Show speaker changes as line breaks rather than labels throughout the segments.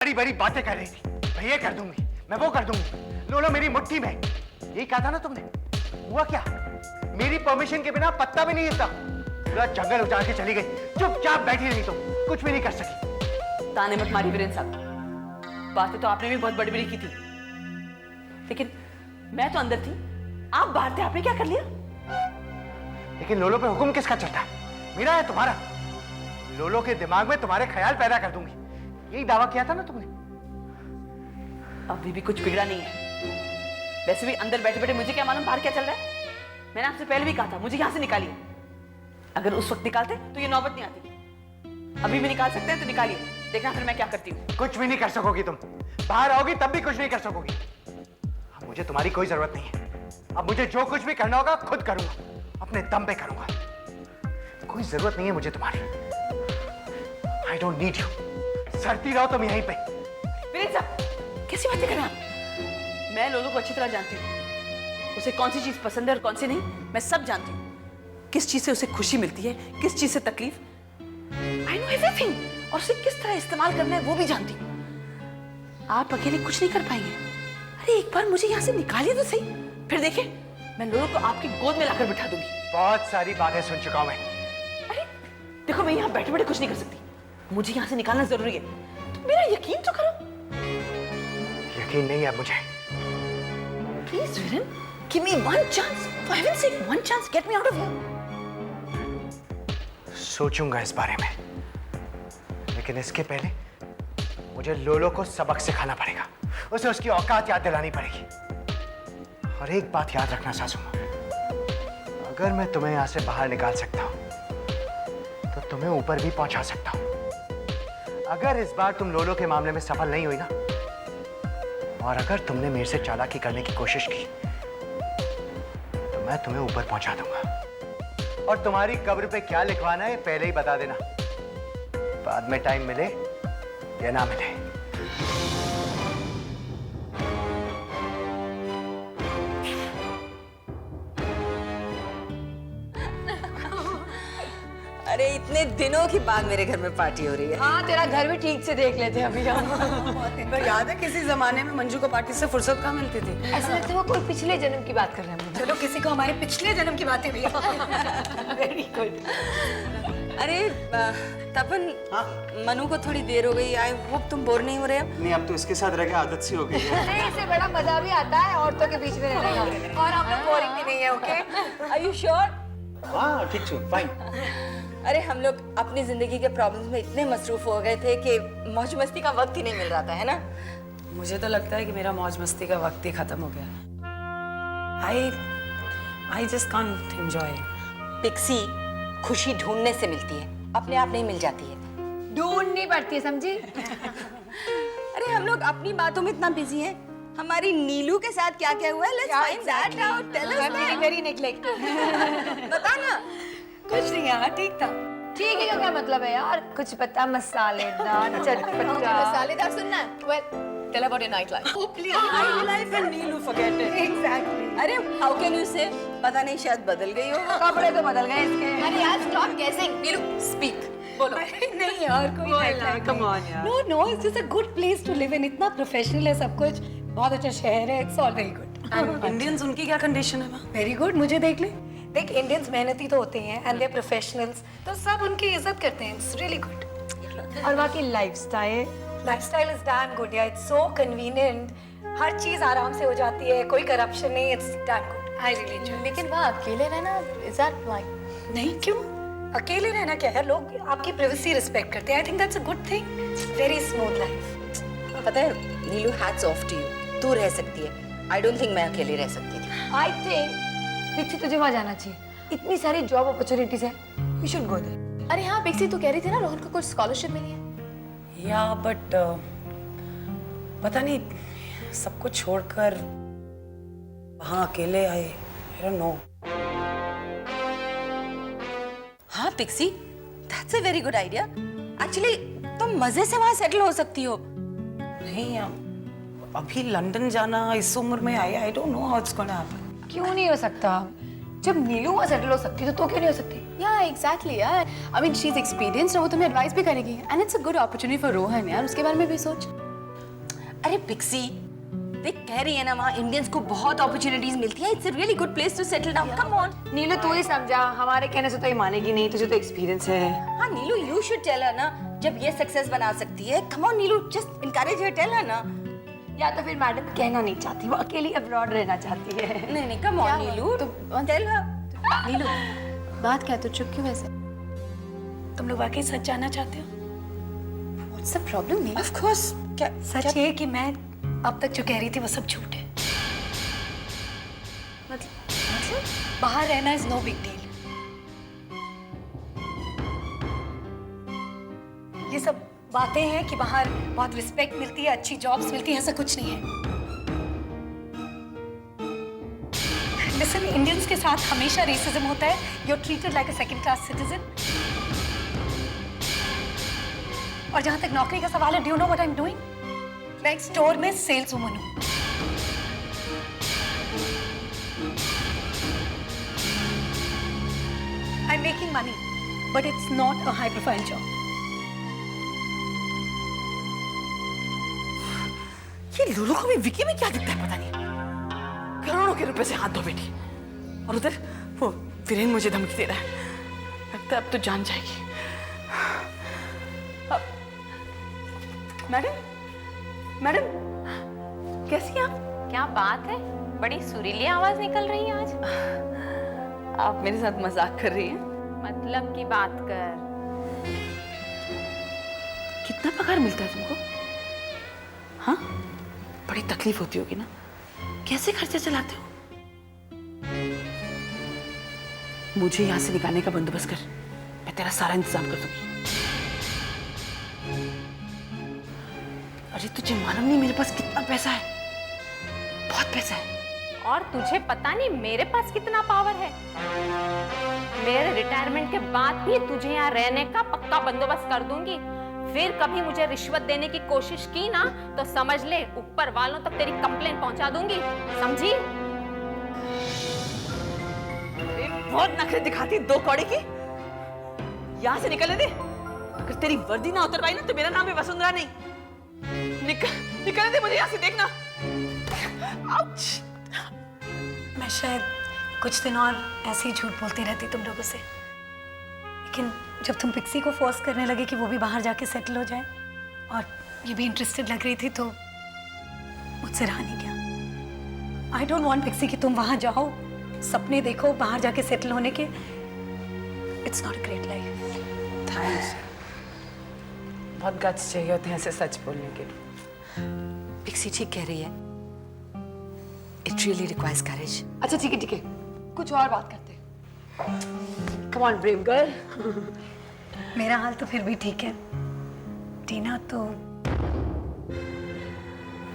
बड़ी बड़ी बातें कर रही थी, मैं ये कर दूंगी, मैं वो कर दूंगी। लोलो मेरी मुट्ठी में, यही कहा था ना तुमने। हुआ क्या? मेरी परमिशन के बिना पत्ता भी नहीं हिलता। पूरा जंगल उजाड़ के चली गई, चुपचाप बैठी रही तुम, कुछ भी नहीं कर सकी।
ताने मत मारी वीरेंद्र साहब, बातें तो आपने भी बहुत बड़ी बड़ी की थी, लेकिन मैं तो अंदर थी, आप बाहर थे, आपने क्या कर लिया?
लेकिन लोलो पे हुक्म किसका चलता है? मेरा है तुम्हारा? लोलो के दिमाग में तुम्हारे ख्याल पैदा कर दूंगी, यही दावा किया था ना तुमने।
अभी भी कुछ बिगड़ा नहीं है। वैसे भी अंदर बैठे बैठे मुझे क्या मालूम बाहर क्या चल रहा है। मैंने आपसे पहले भी कहा था मुझे यहां से निकालिए। अगर उस वक्त निकालते तो ये नौबत नहीं आती। अभी भी निकाल सकते हैं तो निकालिए, देखना फिर मैं क्या करती हूँ।
कुछ भी नहीं कर सकोगी तुम, बाहर आओगी तब भी कुछ नहीं कर सकोगी। अब मुझे तुम्हारी कोई जरूरत नहीं है। अब मुझे जो कुछ भी करना होगा खुद करूंगा, अपने दम पे करूंगा। कोई जरूरत नहीं है मुझे तुम्हारी। I don't need you. सरती रहो तुम यहीं पे।
वीरेंद्र साहब, कैसी बातें कर रहे हैं आप? मैं लोलो को अच्छी तरह जानती हूँ, उसे कौन सी चीज पसंद है और कौन सी नहीं, मैं सब जानती हूँ। किस चीज से उसे खुशी मिलती है, किस चीज से तकलीफ, आई नो एवरीथिंग। और उसे किस तरह इस्तेमाल करना है वो भी जानती हूँ। आप अकेले कुछ नहीं कर पाएंगे। अरे एक बार मुझे यहाँ से निकालिए तो सही, फिर देखिए मैं लोलो को आपकी गोद में लाकर बिठा दूंगी।
बहुत सारी बातें सुन चुका हूं मैं।
अरे देखो, मैं यहाँ बैठे बैठे कुछ नहीं कर सकती, मुझे यहाँ से निकालना जरूरी है। तो मेरा यकीन तो करो।
यकीन नहीं है मुझे।
Please, Viren, give me one chance. For heaven's sake, one chance. Get me out of here.
सोचूंगा इस बारे में, लेकिन इसके पहले मुझे लोलो को सबक सिखाना पड़ेगा। उसे उसकी औकात याद दिलानी पड़ेगी। और एक बात याद रखना सासू मां, अगर मैं तुम्हें यहां से बाहर निकाल सकता हूं तो तुम्हें ऊपर भी पहुंचा सकता हूं। अगर इस बार तुम लोलो के मामले में सफल नहीं हुई ना, और अगर तुमने मेरे से चालाकी करने की कोशिश की, तो मैं तुम्हें ऊपर पहुंचा दूंगा। और तुम्हारी कब्र पे क्या लिखवाना है पहले ही बता देना, बाद में टाइम मिले या ना मिले।
अरे इतने दिनों के बाद मेरे घर में पार्टी हो रही है।
हाँ, तेरा घर भी ठीक से देख लेते अभी हम।
तो याद है किसी जमाने में मंजू को पार्टी से फुर्सत कहाँ मिलती थी?
ऐसा लगता है वो कोई पिछले जन्म की बात कर रहे हैं।
चलो किसी को हमारे पिछले जन्म की बातें भी।
Very good.
अरे तपन,
हाँ?
मनु को थोड़ी देर हो गई। आई होप तुम बोर नहीं हो रहे हो।
नहीं, अब तो इसके साथ रह के आदत सी हो गई है।
अरे इससे बड़ा मजा भी आता है औरतों के बीच में रहने का, और हम लोग बोरिंग भी नहीं है। Okay,
are you sure?
हाँ ठीक छो, फाइन।
अरे हम लोग अपनी जिंदगी के प्रॉब्लम्स में इतने मसरूफ हो गए थे कि मौज मस्ती का वक्त ही नहीं मिल रहा था, है ना?
मुझे तो लगता है कि मेरा मौज मस्ती का वक्त ही खत्म हो गया। I just can't enjoy.
Pixie खुशी ढूंढने से मिलती है, अपने आप नहीं मिल जाती है।
ढूंढनी पड़ती है, समझी?
अरे हम लोग अपनी बातों में इतना बिजी हैं। हमारी नीलू के साथ क्या क्या हुआ है? Let's find that out. Tell us that.
Very neglected.
बता ना।
कुछ नहीं यार, ठीक था। ठीक है का क्या मतलब है यार? कुछ पता मसालेदार, चटपटा। मसालेदार सुनना है? Well, tell about your night life.
Oh please, my life and Neelu forget it.
Exactly.
अरे how can you say? पता नहीं शायद बदल गई हो।
कपड़े तो बदल गए इसके।
अरे यार stop guessing. नीलू speak. बोलो।
नहीं यार, कोई night life
Come
नहीं।
on यार।
No, no, it's just a good place to live in. इतना प्रोफेशनल है सब कुछ, बहुत अच्छा शहर है. It's all very good.
Indians उनकी क्या कंडीशन है?
Very good. मुझे देख ले. देख, इंडियंस मेहनती तो होते हैं and they're professionals, तो सब उनकी इज्जत करते हैं. It's really good.
और बाकी lifestyle,
Lifestyle is damn good. Yeah, it's so convenient. हर चीज आराम से हो जाती है, कोई करप्शन नहीं. It's damn good. I really enjoy it.
लेकिन वहाँ अकेले रहना, is that like?
नहीं, क्यों? अकेले रहना क्या है? लोग आपकी प्राइवेसी रिस्पेक्ट करते हैं. I think that's a good thing. Very smooth life.
पता है नीलू hats off to you. तू रह सकती है. I don't think मैं अकेली रह सकती थी.
I think पिक्सी तुझे वहाँ जाना चाहिए। इतनी सारी जॉब अपॉर्चुनिटीज है, you should go there. अरे हाँ पिक्सी, तू कह रही थी ना रोहन को कुछ स्कॉलरशिप मिली है।
या बट पता नहीं, सब कुछ छोड़कर वहाँ अकेले आए। I don't know.
हाँ pixie, that's a very good idea. Actually तुम मजे से वहाँ सेटल हो सकती हो।
नहीं, अभी लंदन जाना इस उम्र में आया। I don't know how it's gonna happen.
क्यों नहीं हो सकता? जब नीलू वहाँ सेटल हो सकती तो क्यों नहीं हो सकती?
Yeah, exactly यार। I mean, she's experienced और वो तुम्हें एडवाइस भी करेगी। And it's a good opportunity for Rohan यार, उसके बारे में भी सोच।
अरे पिक्सी, देख कह रही है ना वहाँ इंडियंस को बहुत अपॉर्चुनिटीज मिलती है. It's a really good place to settle down. Come on.
Neelu तू ही समझा, हमारे कहने से तो ये मानेगी नहीं, तुझे तो एक्सपीरियंस है.
हाँ Neelu, you should tell her ना जब ये सक्सेस बना सकती है. Come on Neelu, just encourage her, tell her ना.
या तो फिर मैडम कहना नहीं चाहती, वो अकेली अब्रॉड रहना चाहती है.
नहीं नहीं, कम ऑन नीलू, टेल हर.
नीलू, बात क्या है? तो चुप क्यों वैसे?
तुम लोग वाकई सच जानना चाहते हो?
What's the problem, Neelu?
Of course. क्या
सच ये कि मैं अब तक जो कह रही थी वो सब झूठ है.
मतलब
बाहर रहना इज नो बिग डील. ये सब बातें हैं कि बाहर बहुत रिस्पेक्ट मिलती है, अच्छी जॉब्स मिलती है, ऐसा कुछ नहीं है. लिसन, इंडियंस के साथ हमेशा रेसिज्म होता है. You are treated like a second class citizen. और जहां तक नौकरी का सवाल है, do you know what I am doing? मैं एक स्टोर में सेल्स वुमन हूं. I am making money, but it's not a high profile job.
ये लोलो को भी विकी में क्या दिखता है पता नहीं. करोड़ों के रुपए से हाथ धो बैठी, और उधर वो वीरेन मुझे धमकी दे रहा है. लगता है अब तो जान जाएगी. मैडम, मैडम, कैसी हैं आप?
क्या बात है, बड़ी सुरीली आवाज निकल रही है आज.
आप मेरे साथ मजाक कर रही हैं?
मतलब की बात कर.
कितना पगार मिलता है तुमको? हाँ, बड़ी तकलीफ होती होगी ना. कैसे खर्चे चलाते हो? मुझे यहाँ से निकालने का बंदोबस्त कर, मैं तेरा सारा इंतजाम कर दूंगी. अरे तुझे मालूम नहीं मेरे पास कितना पैसा है? बहुत पैसा है.
और तुझे पता नहीं मेरे पास कितना पावर है. मेरे रिटायरमेंट के बाद भी तुझे यहाँ रहने का पक्का बंदोबस्त कर दूंगी. फिर कभी मुझे रिश्वत देने की कोशिश की ना तो समझ ले ऊपर वालों तक तेरी कंप्लेंट पहुंचा दूंगी, समझी?
बहुत नखरे दिखाती दो कौड़े की. यहाँ से निकलने दे. अगर तेरी वर्दी ना उतरवाई ना तो मेरा नाम है वसुंधरा नहीं. निकलने दे मुझे यहाँ से. देखना. आउच.
मैं शायद कुछ दिन और ऐसे ही झूठ बोलती रहती तुम लोगों से, लेकिन जब तुम पिक्सी को फोर्स करने लगे कि वो भी बाहर जाके सेटल हो जाए और ये भी इंटरेस्टेड लग रही थी, तो मुझसे रहा नहीं गया. आई डोंट वांट पिक्सी कि तुम वहां जाओ, सपने देखो बाहर जाके सेटल होने के. It's not a great life.
Thanks. बहुत गट्स चाहिए होते हैं ऐसे सच बोलने के.
पिक्सी ठीक कह रही है. इट रियली रिक्वायर्स करेज.
अच्छा ठीक है, कुछ और बात करते हैं. Come on brave girl.
मेरा हाल तो फिर भी ठीक है. टीना तो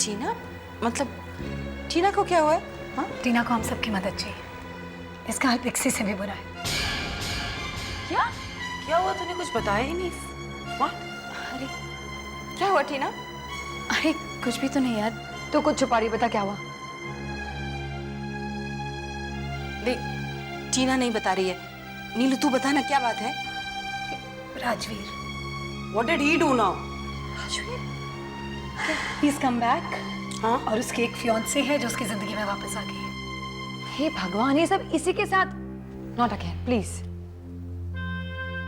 टीना? मतलब टीना को क्या हुआ है?
हाँ, टीना को हम सबकी मदद चाहिए. इसका हाल पिक्सी से भी बुरा है.
क्या हुआ? तूने कुछ बताया ही नहीं.
अरे क्या हुआ टीना?
अरे कुछ भी तो नहीं यार. तो कुछ छुपा रही, बता क्या हुआ?
देख, टीना नहीं बता रही है. नीलू तू बता ना, क्या बात है?
Rajveer,
What did he do now?
He is come back. हाँ, और उसकी एक फियांसे है जो उसकी जिंदगी में वापस आ गई है.
हे भगवान, ये सब इसी के साथ. Not again please.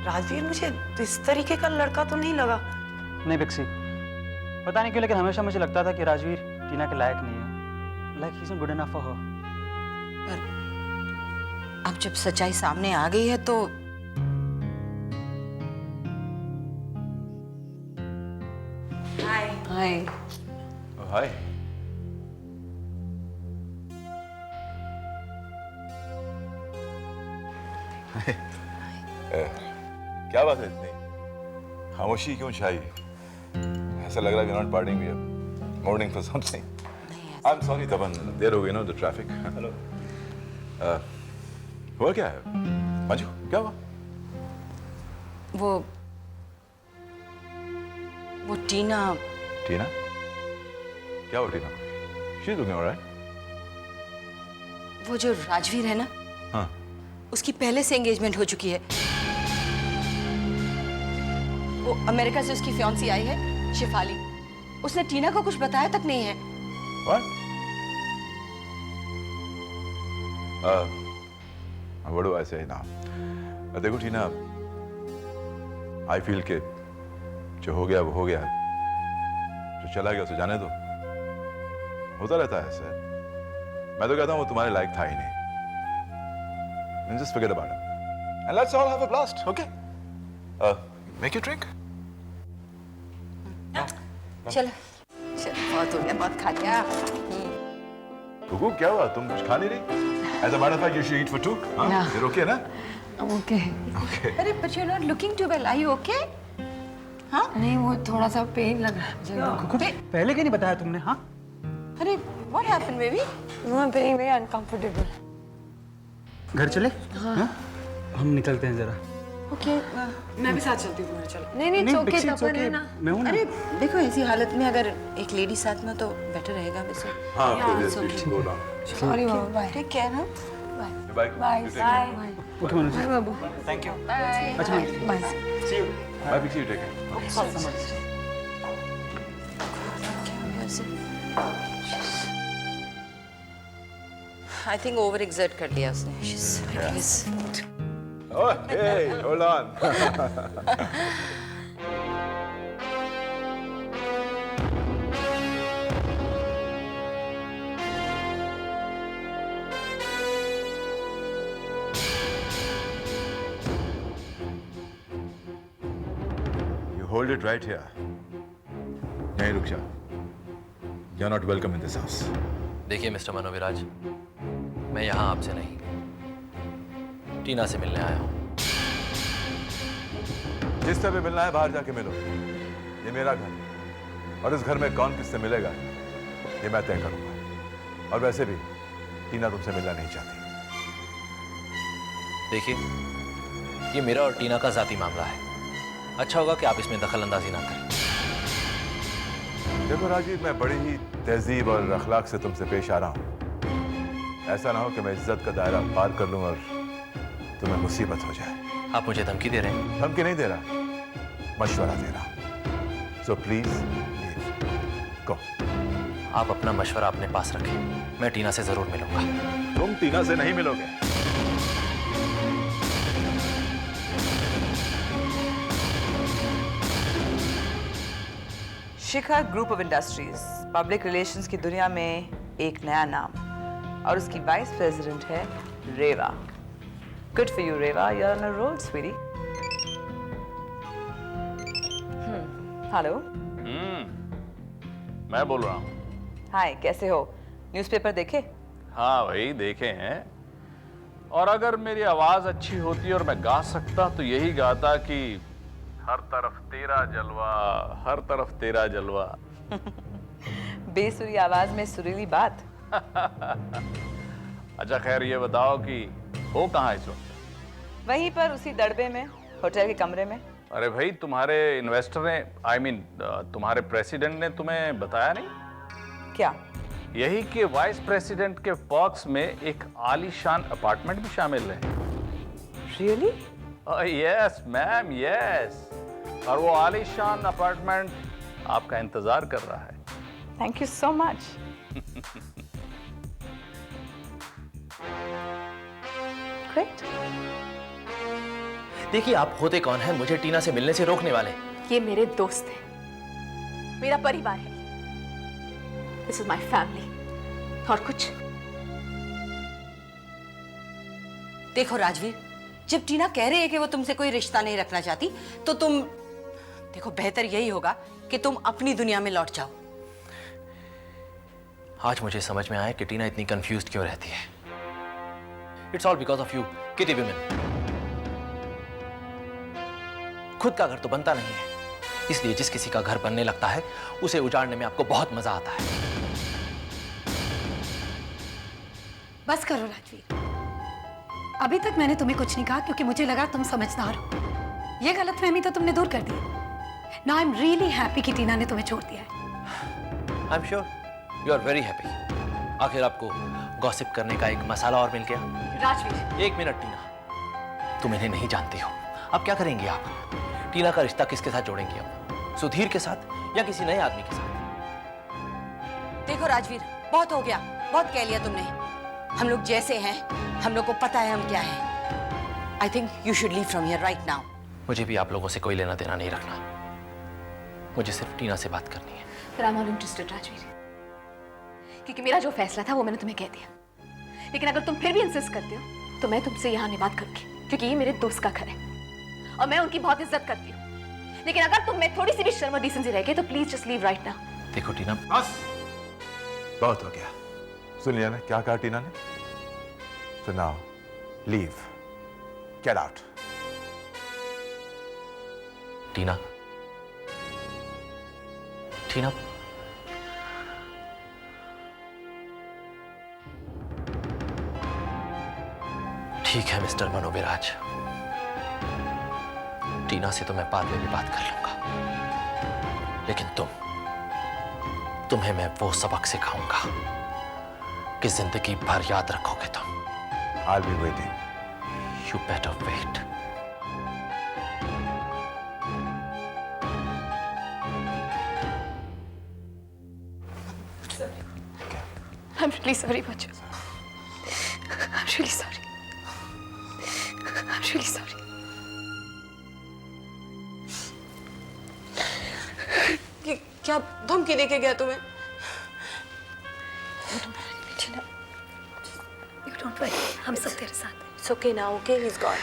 राजवीर मुझे इस तरीके का लड़का तो नहीं लगा.
नहीं पिक्सी, पता नहीं क्यों लेकिन हमेशा मुझे लगता था कि राजवीर टीना के लायक नहीं है. Like he is not good enough for her.
पर अब जब सच्चाई सामने आ गई है तो
हाय.
हाय. क्या बात है इतनी खामोशी क्यों छाई? ऐसा लग रहा है not parting we are mourning for something. I am sorry Tapan, देर हो गई ना द ट्रैफिक. हेलो. हुआ क्या है मंजू? क्या हुआ?
वो टीना.
टीना? क्या हुआ Tina? She is looking alright.
वो जो राजवीर है ना,
हाँ.
उसकी पहले से एंगेजमेंट हो चुकी है. वो अमेरिका से उसकी फियांसी आई है, शिफाली. उसने टीना को कुछ बताया तक नहीं है।
What? What do I say now? देखो टीना, I feel कि जो हो गया वो हो गया, जो चला गया उसे जाने दो। होता रहता है ऐसे। मैं तो कहता हूँ वो तुम्हारे लायक था ही नहीं। And just forget about it. And let's all have a blast, okay? Make you drink?
चल चल, बहुत हो गया, बहुत खा लिया।
कुकू क्या हुआ? तुम कुछ खा नहीं रही? As a matter of fact, you should eat for two. हाँ? You're okay ना?
ओके।
Okay.
अरे but you're not looking too well. Are you okay? हाँ?
नहीं, वो थोड़ा सा पेन लग रहा है।
कुकू, पहले क्यों नहीं बताया तुमने? हाँ?
अरे what happened, baby?
No, I'm feeling very uncomfortable.
घर चले? हाँ? हम निकलते हैं जरा।
Okay.
मैं भी साथ चलती हूँ तुम्हारे, चलो।
नहीं नहीं, ओके,
Pixie, it's
तपन है
okay.
ना।
मैं हूँ ना।
अरे देखो, ऐसी हालत में अगर एक लेडी साथ में तो बेटर रहेगा वैसे।
हाँ, please go down.
सॉरी बाबा, बाय।
टेक केयर ना।
Bye.
Bye
You take care.
Bye
उठो मनोज।
बाय बाबू।
Thank you.
बाय।
अच्छा,
bye.
See you. Bye, Pixie. You take care.
I think over exert कर लिया उसने। She's
Oh, hey, hold on. You hold it right here. यहीं रुक जा. You're not welcome in this house.
देखिए mister मनोविराज, मैं यहाँ आपसे नहीं, टीना से मिलने आया हूँ।
जिससे भी मिलना है बाहर जाके मिलो। ये मेरा घर और इस घर में कौन किससे मिलेगा ये मैं तय करूंगा। और वैसे भी टीना तुमसे मिलना नहीं चाहती।
देखिए, ये मेरा और टीना का जाती मामला है। अच्छा होगा कि आप इसमें दखल अंदाजी ना करें।
देखो राजीव, मैं बड़ी ही तहजीब और अखलाक से तुमसे पेश आ रहा हूं। ऐसा ना हो कि मैं इज्जत का दायरा पार कर लूं और तुम्हें मुसीबत हो जाए।
आप मुझे धमकी दे रहे हैं?
धमकी नहीं दे रहा, मशवरा दे रहा हूं। So please go.
आप अपना मशवरा अपने पास रखें, मैं टीना से जरूर मिलूंगा।
तुम टीना से नहीं मिलोगे।
Shikha group of industries public relations की दुनिया में एक नया नाम, और उसकी वाइस प्रेसिडेंट है Reva. Good for you Reva, you are on a roll sweetie. Hello.
मैं बोल रहा हूँ।
हाय, कैसे हो? न्यूज़पेपर देखे?
हाँ भाई, देखे हैं। और अगर मेरी आवाज अच्छी होती और मैं गा सकता तो यही गाता कि हर तरफ तेरा जलवा, हर तरफ तेरा जलवा।
बेसुरी आवाज में सुरीली बात।
अच्छा खैर, ये बताओ कि हो कहाँ इस वक्त?
वहीं पर उसी दड़बे में, होटल के कमरे में।
अरे भाई, तुम्हारे इन्वेस्टर ने, तुम्हारे प्रेसिडेंट ने तुम्हें बताया नहीं?
क्या?
यही कि वाइस प्रेसिडेंट के पॉक्स में एक आलीशान अपार्टमेंट भी शामिल है।
रियली?
Yes ma'am, yes. और वो आलीशान अपार्टमेंट आपका इंतजार कर रहा है।
Thank you so much. Great.
देखिए, आप होते कौन हैं मुझे टीना से मिलने से रोकने वाले?
ये मेरे दोस्त हैं, मेरा परिवार है। This is my family. और कुछ?
देखो राजवीर, जब टीना कह रही है कि वो तुमसे कोई रिश्ता नहीं रखना चाहती, तो तुम देखो, बेहतर यही होगा कि तुम अपनी दुनिया में लौट जाओ।
आज मुझे समझ में आया कि टीना इतनी कंफ्यूज्ड क्यों रहती है। It's all because of you kitty women. खुद का घर तो बनता नहीं है, इसलिए जिस किसी का घर बनने लगता है उसे उजाड़ने में आपको बहुत मजा आता है।
बस करो राजवीर, अभी तक मैंने तुम्हें कुछ नहीं कहा क्योंकि मुझे लगा तुम समझदार हो। ये गलतफहमी तो तुमने दूर कर दी। Now I am really happy कि टीना ने तुम्हें छोड़ दिया है।
I am sure you are very happy. आखिर आपको गॉसिप करने का एक मसाला और मिल गया।
राजवीर,
एक मिनट टीना, तुम इन्हें नहीं जानती हो। अब क्या करेंगी आप? टीना का रिश्ता किसके साथ जोड़ेंगी अब? सुधीर के साथ या किसी नए आदमी के साथ?
देखो राजवीर, बहुत हो गया, बहुत कह लिया तुमने। हम लोग जैसे हैं, हम लोग को पता है हम क्या हैं। I think you should leave from here right now.
मुझे भी आप लोगों से कोई लेना देना नहीं रखना। मुझे सिर्फ टीना से बात करनी है।
फिर I am not interested Rajveer, क्योंकि मेरा जो फैसला था वो मैंने तुम्हें कह दिया। लेकिन अगर तुम फिर भी इंसिस्ट करते हो तो मैं तुमसे यहाँ नहीं बात करूंगी, क्योंकि ये मेरे दोस्त का घर है और मैं उनकी बहुत इज्जत करती हूँ। लेकिन अगर तुम में थोड़ी सी भी शर्म और डिसेंसी रह गई तो please just leave right now.
देखो टीना,
बस बहुत हो गया। सुन लिया ना क्या कहा टीना ने? So now leave, get out.
टीना, टीना, ठीक है मिस्टर मनोविराज, टीना से तो मैं बाद में भी बात कर लूंगा, लेकिन तुम्हें मैं वो सबक सिखाऊंगा कि जिंदगी भर याद रखोगे तुम।
I'll be waiting.
You better wait.
I'm really sorry, Bacha. I'm really sorry. I'm really sorry.
क्या धमकी देके गया तुम्हें?
You don't worry, हम सब तेरे साथ हैं।
It's okay now, okay? He's gone.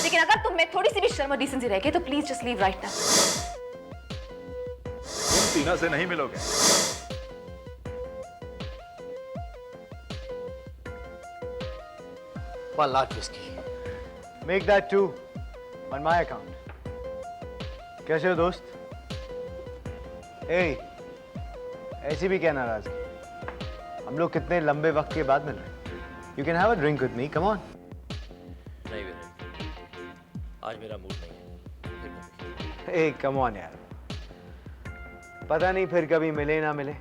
लेकिन अगर तुम में थोड़ी सी भी शर्म और डिसेंसी रह गई तो please just leave right now.
तुम टीना से नहीं मिलोगे।
One large whiskey.
Make that two on my account. कैसे हो दोस्त? Hey, ऐसी भी क्या नाराजगी? हम लोग कितने लंबे वक्त के बाद मिल रहे हैं। You can have a drink with me. Come on.
नहीं वीरेंद्र, आज मेरा मूड नहीं है।
Hey, come on यार। पता नहीं फिर कभी मिले ना मिले।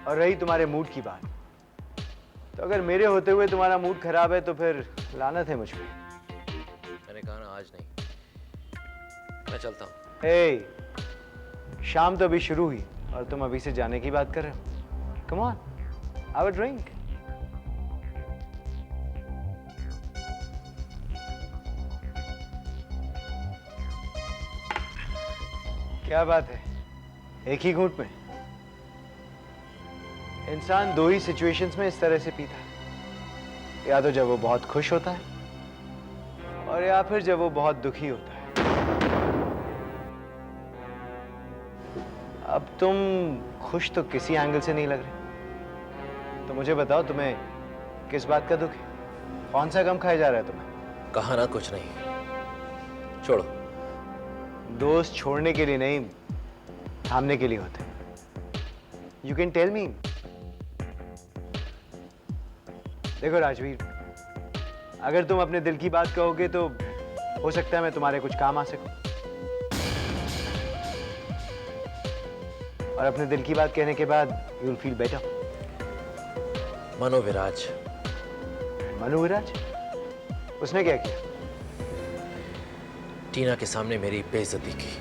और रही तुम्हारे मूड की बात, तो अगर मेरे होते हुए तुम्हारा मूड खराब है तो फिर लानत है मुझ पे।
मैंने कहा ना आज नहीं, मैं चलता हूँ।
Hey, शाम तो अभी शुरू हुई और तुम अभी से जाने की बात कर रहे हो। Come on, have a drink. क्या बात है, एक ही घूंट में? इंसान दो ही सिचुएशंस में इस तरह से पीता है, या तो जब वो बहुत खुश होता है और या फिर जब वो बहुत दुखी होता है। अब तुम खुश तो किसी एंगल से नहीं लग रहे, तो मुझे बताओ तुम्हें किस बात का दुख है? कौन सा गम खाया जा रहा है तुम्हें?
कहा ना कुछ नहीं, छोड़ो।
दोस्त छोड़ने के लिए नहीं, थामने के लिए होते हैं। You can tell me. देखो राजवीर, अगर तुम अपने दिल की बात कहोगे तो हो सकता है मैं तुम्हारे कुछ काम आ सकूं। और अपने दिल की बात कहने के बाद you'll feel better.
मनोविराज।
मनोविराज? उसने क्या किया?
टीना के सामने मेरी बेइज्जती की,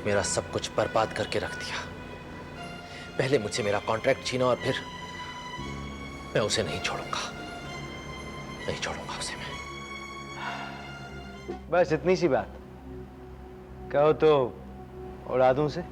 मेरा सब कुछ बर्बाद करके रख दिया। पहले मुझसे मेरा कॉन्ट्रैक्ट छीना और फिर मैं उसे नहीं छोड़ूंगा, नहीं छोड़ूंगा उसे मैं।
बस इतनी सी बात कहो तो उड़ा दूं उसे?